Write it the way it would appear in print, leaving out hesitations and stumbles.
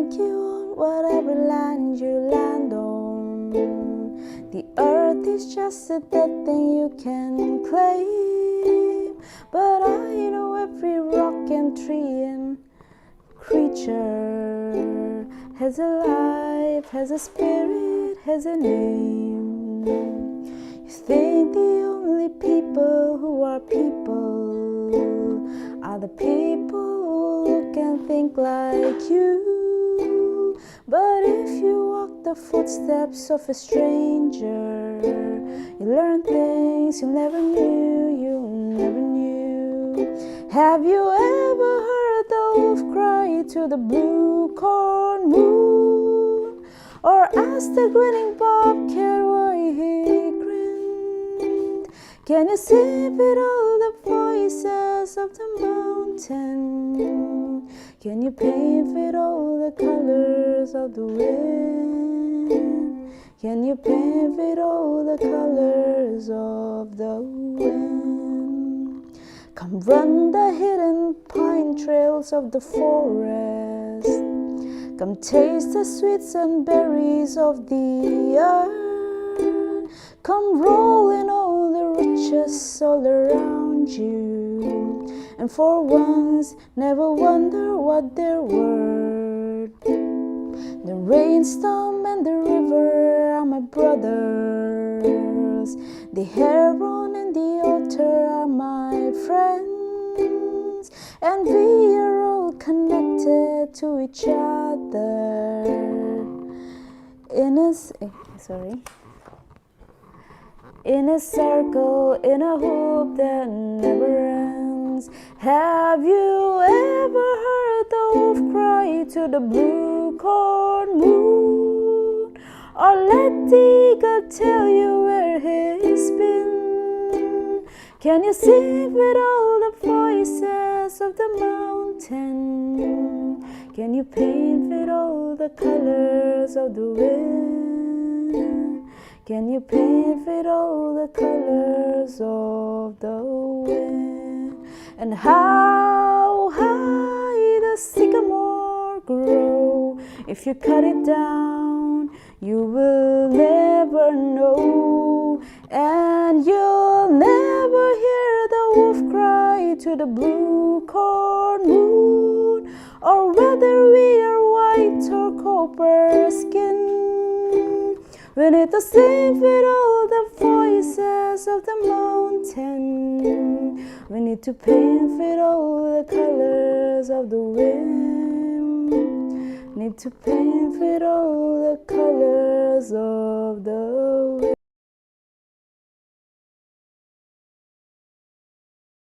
take you on whatever land you land on. The earth is just a dead thing you can claim, but I know every rock and tree and creature has a life, has a spirit, has a name. You think the only people who are people are the people who look and think like you. But if you walk the footsteps of a stranger, you learn things you never knew, Have you ever heard the wolf cry to the blue corn moon? Or asked the grinning bobcat why he grinned? Can you see with all the voices of the mountain? Can you paint with all the colors of the wind? Can you paint with all the colors of the wind? Come run the hidden pine trails of the forest. Come taste the sweets and berries of the earth. Come roll in all the riches all around you, and for once never wonder what they're worth. The rainstorm and the river are my brothers. The heron and the otter are my friends, and we are all connected to each other in a circle, in a hoop that never ends. Have you ever heard the wolf cry to the blue corn moon? Or let the eagle tell you where he's been? Can you sing with all the voices of the mountain? Can you paint with all the colors of the wind? Can you paint with all the colors of the wind? And how high the sycamore grow? If you cut it down, you will never know. And you'll never hear the wolf cry to the blue corn moon, or whether we are white or copper skin. We need to sing with all the voices of the mountain. We need to paint with all the colors of the wind. Need to paint with all the colors of the wind.